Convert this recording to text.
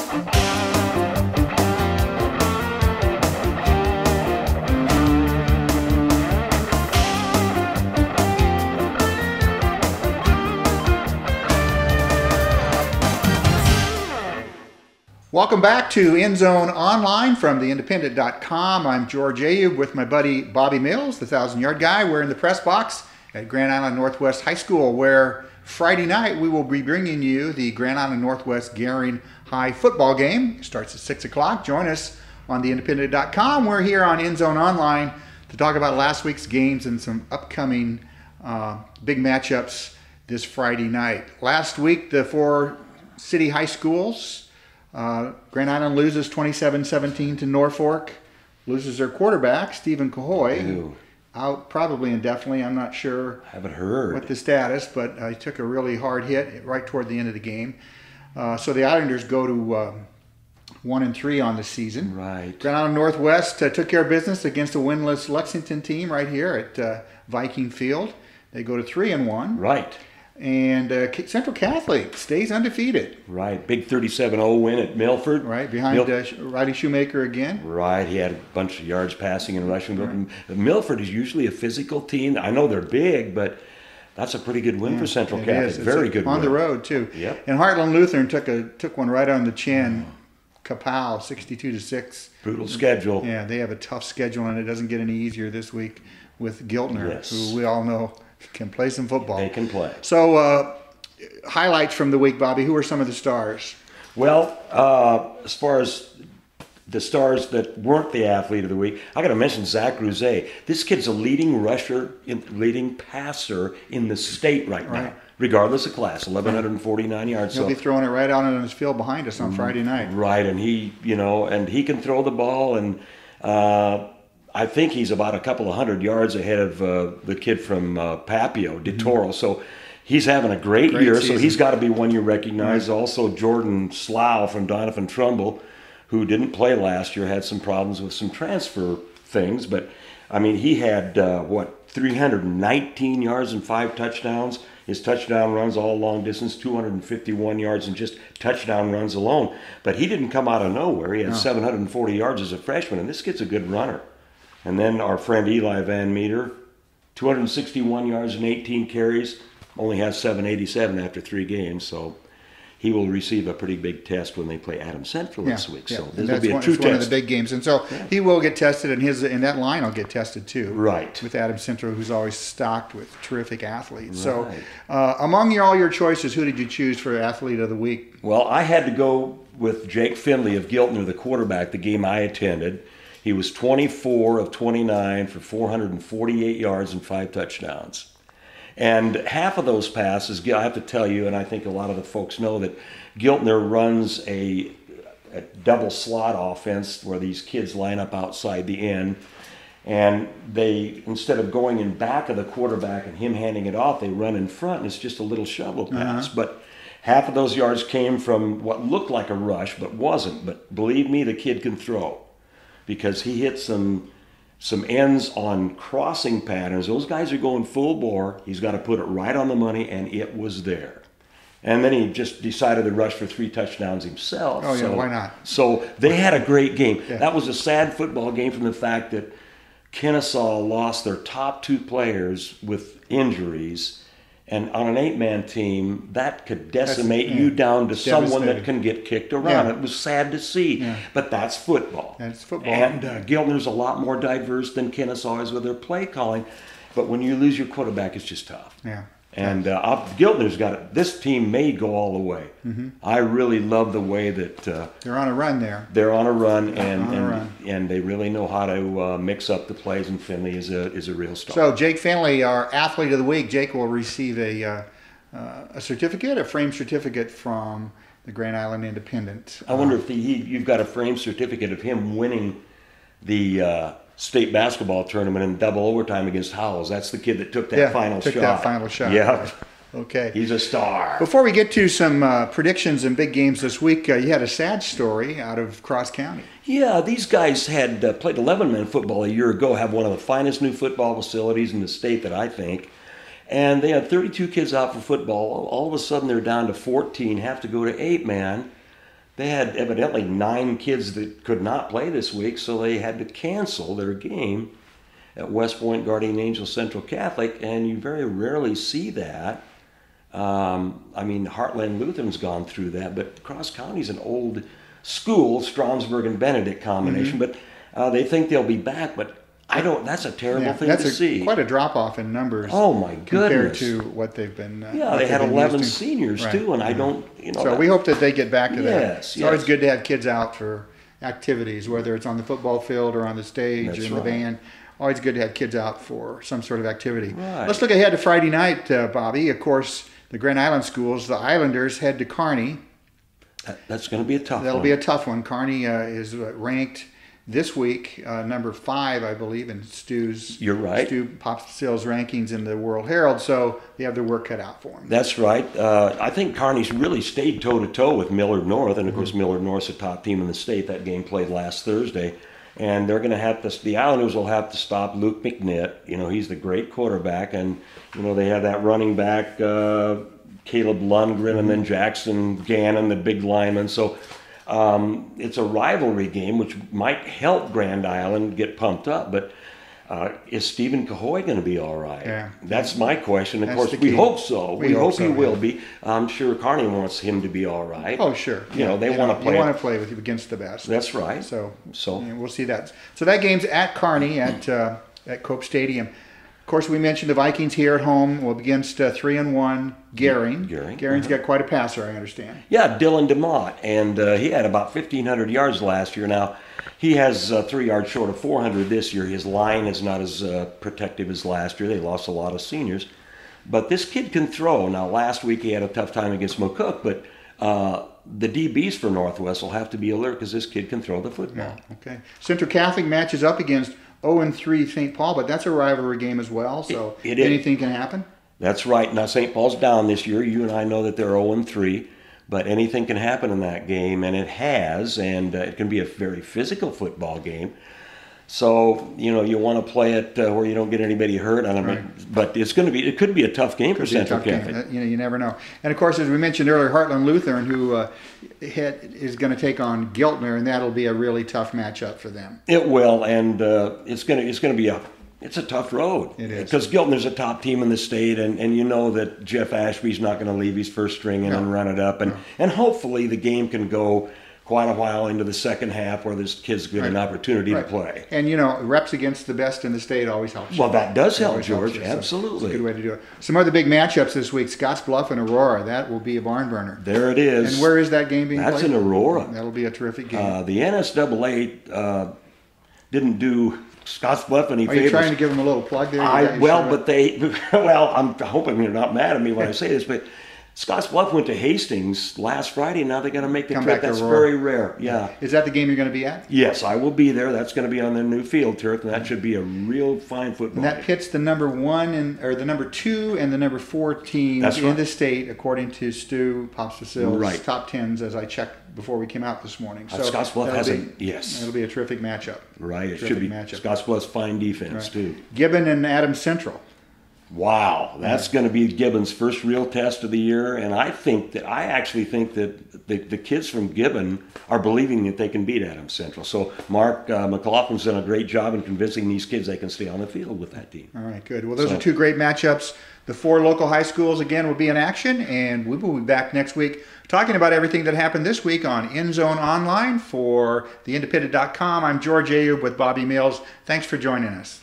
Welcome back to End Zone Online from theindependent.com. I'm George Ayub with my buddy Bobby Mills, the 1,000-yard guy. We're in the press box at Grand Island Northwest High School, where Friday night we will be bringing you the Grand Island Northwest Gering High football game. It starts at 6 o'clock. Join us on theindependent.com. We're here on End Zone Online to talk about last week's games and some upcoming big matchups this Friday night. Last week, the four city high schools, Grand Island loses 27-17 to Norfolk, loses their quarterback, Stephen Cahoy, out probably indefinitely. I'm not sure. Haven't heard what the status, but he took a really hard hit right toward the end of the game. So the Islanders go to 1-3 on the season. Right. Grand Island Northwest took care of business against a winless Lexington team right here at Viking Field. They go to 3-1. Right. And Central Catholic stays undefeated. Right. Big 37-0 win at Milford. Right, behind Riley Shoemaker again. Right. He had a bunch of yards passing and rushing. Right. Milford is usually a physical team. I know they're big, but that's a pretty good win for Central Catholic. Very good win. On the road, too. Yep. And Heartland Lutheran took one right on the chin. Kapow, 62-6. Brutal schedule. Yeah, they have a tough schedule, and it doesn't get any easier this week with Giltner, who we all know can play some football. They can play. So, highlights from the week, Bobby. Who are some of the stars? Well, as far as the stars that weren't the athlete of the week, I got to mention Zach Rouzet. This kid's a leading passer in the state right now, regardless of class. 1,149 yards. He'll be throwing it right out on his field behind us on Friday night. Right, and he can throw the ball, and I think he's about a couple of hundred yards ahead of the kid from Papio, DeToro. So he's having a great year. Season. So he's got to be one you recognize. Also, Jordan Slough from Donovan Trumbull, who didn't play last year, had some problems with some transfer things. But, I mean, he had, 319 yards and 5 touchdowns. His touchdown runs all long distance, 251 yards and just touchdown runs alone. But he didn't come out of nowhere. He had 740 yards as a freshman, and this kid's a good runner. And then our friend Eli Van Meter, 261 yards and 18 carries, only has 787 after 3 games. So he will receive a pretty big test when they play Adams Central this week. So this will be a true test. One of the big games. And so he will get tested, and that line will get tested too. Right. With Adams Central, who's always stocked with terrific athletes. Right. So among all your choices, who did you choose for Athlete of the Week? Well, I had to go with Jake Finley of Giltner, the quarterback, the game I attended. He was 24 of 29 for 448 yards and 5 touchdowns. And half of those passes, I have to tell you, and I think a lot of the folks know that Giltner runs a double slot offense where these kids line up outside the end. And they, instead of going in back of the quarterback and him handing it off, they run in front, and it's just a little shovel pass. But half of those yards came from what looked like a rush, but wasn't. But believe me, the kid can throw, because he hit some ends on crossing patterns. Those guys are going full bore. He's got to put it right on the money, and it was there. And then he just decided to rush for 3 touchdowns himself. Oh, yeah, why not? So they had a great game. Yeah. That was a sad football game from the fact that Kennesaw lost their top 2 players with injuries. And on an 8-man team, that could decimate you down to someone that can get kicked around. It was sad to see, but that's football. That's football. And Giltner's a lot more diverse than Kennesaw is with their play calling. But when you lose your quarterback, it's just tough. Yeah. And Giltner's got it. This team may go all the way. I really love the way that they're on a run there. They're on a run, and they really know how to mix up the plays. And Finley is a real star. So Jake Finley, our Athlete of the Week, Jake will receive a certificate, a frame certificate from the Grand Island Independent. I wonder if you've got a frame certificate of him winning the state basketball tournament in double overtime against Howells. That's the kid that took that final shot. That final shot. Yep. Okay. He's a star. Before we get to some predictions and big games this week, you had a sad story out of Cross County. Yeah, these guys had played 11-man football a year ago, have one of the finest new football facilities in the state that I think. And they had 32 kids out for football. All of a sudden they're down to 14, have to go to 8-man. they had evidently 9 kids that could not play this week, so they had to cancel their game at West Point Guardian Angel Central Catholic, and you very rarely see that. I mean, Heartland Lutheran's gone through that, but Cross County's an old school, Stromsburg and Benedict combination, but they think they'll be back, but I don't. That's a terrible thing to see. Quite a drop-off in numbers. Oh, my compared goodness. to what they've been. Yeah, they had 11 seniors, too, and I don't, So we hope that they get back to that. Yes, It's always good to have kids out for activities, whether it's on the football field or on the stage or in the band. Always good to have kids out for some sort of activity. Right. Let's look ahead to Friday night, Bobby. Of course, the Grand Island schools, the Islanders head to Kearney. That's going to be a tough one. That'll be a tough one. Kearney is ranked this week number 5, I believe, in Stu's. You're right. Stu Popsill's rankings in the World Herald, so they have their work cut out for them. That's right. I think Kearney's really stayed toe-to-toe with Millard North, and of course Millard North's the top team in the state. That game played last Thursday. And they're going to have to, the Islanders will have to stop Luke McNitt. You know, he's the great quarterback. And, you know, they have that running back, Caleb Lundgren, and then Jackson Gannon, the big lineman. So it's a rivalry game, which might help Grand Island get pumped up. But is Stephen Cahoy going to be all right? Yeah. That's my question. Of That's course, the we key. hope so. We hope so, he will yeah. be. I'm sure Kearney wants him to be all right. Oh, sure. You know, they want to play. You want to play with against the best. That's right. So So- yeah, we'll see that. So that game's at Kearney at Cope Stadium. Of course, we mentioned the Vikings here at home will be against 3-1 Gehring. Gehring, Gehring's got quite a passer, I understand. Yeah, Dylan DeMott, and he had about 1,500 yards last year. Now, he has 3 yards short of 400 this year. His line is not as protective as last year. They lost a lot of seniors. But this kid can throw. Now, last week he had a tough time against McCook, but the DBs for Northwest will have to be alert because this kid can throw the football. Okay. Central Catholic matches up against 0-3 St. Paul, but that's a rivalry game as well, so It is. anything can happen. That's right. Now, St. Paul's down this year. You and I know that they're 0-3, but anything can happen in that game, and it has, and it can be a very physical football game. So, you know, you want to play it where you don't get anybody hurt. I don't know, but it could be a tough game for Central Catholic. You know, you never know. And of course, as we mentioned earlier, Heartland Lutheran, who is going to take on Giltner, and that'll be a really tough matchup for them. It will, and it's going to be it's a tough road. It is. Because Giltner's a top team in the state, and you know that Jeff Ashby's not going to leave his first string in and run it up, and hopefully the game can go quite a while into the second half where this kids get an opportunity to play. And, you know, reps against the best in the state always helps. Well, that does help, Always helps George. you, so Absolutely. It's a good way to do it. Some other big matchups this week, Scottsbluff and Aurora. That will be a barn burner. There it is. And where is that game being That's played? in Aurora. That'll be a terrific game. The NSAA didn't do Scottsbluff any Are you favors. trying to give them a little plug there? I'm hoping you're not mad at me when I say this, but Scottsbluff went to Hastings last Friday. Now they got to make the Come trip. back to That's Aurora. very rare. Yeah. Is that the game you're going to be at? Yes, I will be there. That's going to be on their new field turf, and that should be a real fine football And that game. pits the number 1 or the number 2 and the number 4 teams That's in right. the state, according to Stu Popsill's Right. top 10s, as I checked before we came out this morning. So Scottsbluff that'll has be- yes. It'll be a terrific matchup. Right, it Terrific should be. matchup. Scottsbluff's fine defense, too. Gibbon and Adams Central. Wow, that's going to be Gibbon's first real test of the year, and I actually think that the kids from Gibbon are believing that they can beat Adams Central. So Mark McLaughlin's done a great job in convincing these kids they can stay on the field with that team. All right, good. Well, those are 2 great matchups. The 4 local high schools, again, will be in action, and we will be back next week talking about everything that happened this week on Endzone Online for theindependent.com. I'm George Ayub with Bobby Mills. Thanks for joining us.